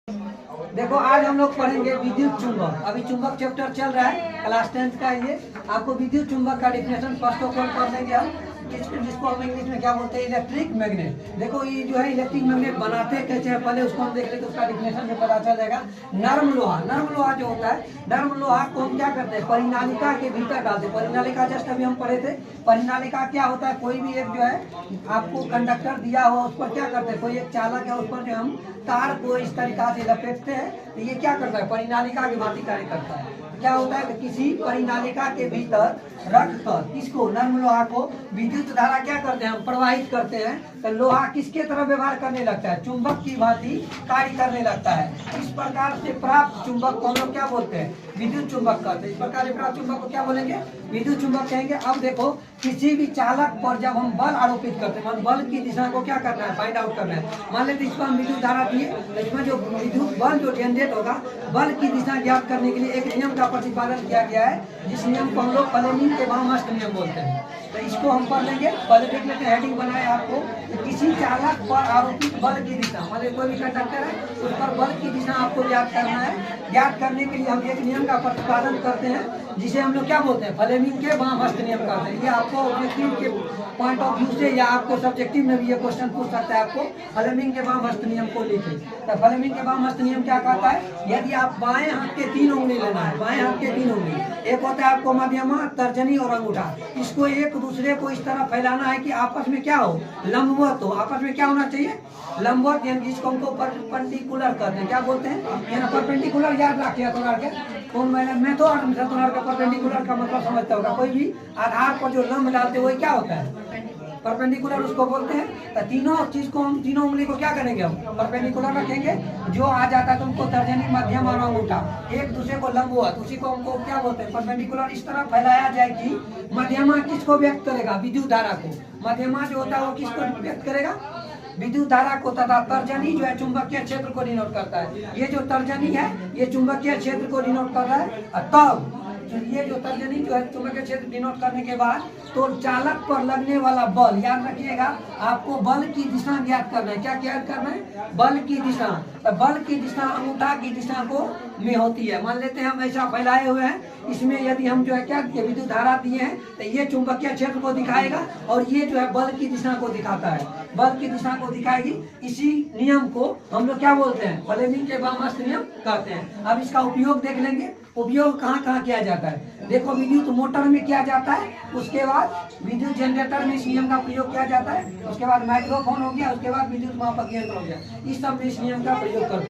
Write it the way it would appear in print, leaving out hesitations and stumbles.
देखो आज हम लोग पढ़ेंगे विद्युत चुंबक। अभी चुंबक चैप्टर चल रहा है, क्लास 10th का ये। आपको विद्युत चुंबक का डिफिनेशन फर्स्ट ऑफ ऑल पढ़ लेंगे हम, जिसको हम इंग्लिश में क्या बोलते हैं, इलेक्ट्रिक मैग्नेट। देखो ये जो है इलेक्ट्रिक मैग्नेट बनाते कैसे हैं, पहले उसको हम देख लेते, उसका डिफिनेशन से पता चल जाएगा। नर्म लोहा जो होता है, नर्म लोहा को हम क्या करते हैं, परिनालिका के भीतर डालते हैं। परिनालिका जस्ट अभी हम पढ़े थे। परिनालिका क्या होता है, कोई भी एक जो है आपको कंडक्टर दिया हो, उस पर क्या करते हैं, कोई एक चालक है, उस पर जो हम तार को इस तरीका से लपेटते हैं, तो ये क्या करता है, परिनालिका की भांति कार्य करता है। क्या होता है कि किसी परिनालिका के भीतर रखकर किसको, नर्म लोहा को विद्युत धारा क्या करते हैं, हम प्रवाहित करते हैं, तो लोहा किसके तरफ व्यवहार करने लगता है, चुंबक की भांति कार्य करने लगता है। इस प्रकार से प्राप्त चुंबक को हम लोग क्या बोलते हैं, विद्युत चुंबक कहते हैं। इस प्रकार से प्राप्त चुंबक को क्या बोलेंगे, विद्युत चुंबक कहेंगे। अब देखो किसी भी चालक पर जब हम बल आरोपित करते हैं, बल की दिशा को क्या करना है, फाइंड आउट करना है। मान लेते इसको हम विद्युत धारा दिए, तो इसमें जो विद्युत बल जो जनरेट होगा, बल की दिशा ज्ञात करने के लिए एक नियम का प्रतिपादन किया गया है, जिस नियम को हम लोग फ्लेमिंग के वामहस्त नियम बोलते हैं। तो इसको हम पढ़ लेंगे। पहले देख लेते हैं, हेडिंग बनाए आपको, तो किसी चालक पर आरोपित बल की दिशा, मतलब कोई भी कंडक्टर है उस पर बल की दिशा आपको ज्ञात करना है। ज्ञात करने के लिए हम एक नियम का प्रतिपादन करते हैं, जिसे हम लोग क्या बोलते हैं, फ्लेमिंग के वामहस्त नियम कहते हैं। ये आपको ऑब्जेक्टिव के पॉइंट ऑफ व्यू से या आपको सब्जेक्टिव में भी ये क्वेश्चन पूछ सकता है, आपको फ्लेमिंग के वामहस्त नियम को लिखे। तो फ्लेमिंग के वामहस्त नियम क्या कहता है, यदि आप बाएं हाथ के 3 उंगली लेना है, बाएं हाथ के 3 उंगली, एक होता है आपको मध्यमा, तर्जनी और अंगूठा, इसको एक दूसरे को इस तरह फैलाना है कि आपस में क्या हो, लंबवत हो। आपस में क्या होना चाहिए, लंबवत, यानी जिसको हमको परपेंडिकुलर कहते हैं। क्या बोलते हैं, यानी परपेंडिकुलर, याद रखिए थोड़ा के कौन मैं तो थोड़ा का परपेंडिकुलर का मतलब समझता होगा। कोई भी आधार पर जो लंब डालते हुए क्या होता है, परपेंडिकुलर उसको बोलते हैं। तो तीनों चीज को हम, तीनों उंगली को क्या करेंगे, हम परपेंडिकुलर रखेंगे। जो आ जाता है तुमको तर्जनी, मध्यम और अंगूठा एक दूसरे को लंबवत, उसी को हमको क्या बोलते हैं, परपेंडिकुलर। इस तरह फैलाया जाए कि मध्यमा किसको व्यक्त करेगा, विद्युत धारा को। मध्यमा जो होता है वो किसको व्यक्त करेगा, विद्युत धारा को, तथा तर्जनी जो है चुंबकीय क्षेत्र को डिनोट करता है। ये जो तर्जनी है ये चुंबकीय क्षेत्र को डिनोट कर रहा है। तब ये जो तर्जनी जो है चुंबकीय क्षेत्र डिनोट करने के बाद, तो चालक पर लगने वाला बल, याद रखिएगा आपको बल की दिशा ज्ञात करना है। क्या ज्ञात करना है, बल की दिशा। तो बल की दिशा अंगूठा की दिशा को में होती है। मान लेते हैं हम ऐसा फैलाए हुए हैं, इसमें यदि हम जो है क्या विद्युत धारा दिए हैं, तो ये चुंबकीय क्षेत्र को दिखाएगा और ये जो है बल की दिशा को दिखाता है, बल की दिशा को दिखाएगी। इसी नियम को हम लोग क्या बोलते हैं, फ्लेमिंग के वामहस्त नियम कहते हैं। अब इसका उपयोग देख लेंगे, उपयोग कहाँ कहाँ किया जाता है। देखो विद्युत मोटर में किया जाता है, उसके बाद विद्युत जनरेटर में इस नियम का प्रयोग किया जाता है, उसके बाद माइक्रोफोन हो गया, उसके बाद विद्युत मापक यंत्र हो गया, इस सब में इस नियम का प्रयोग करते हैं।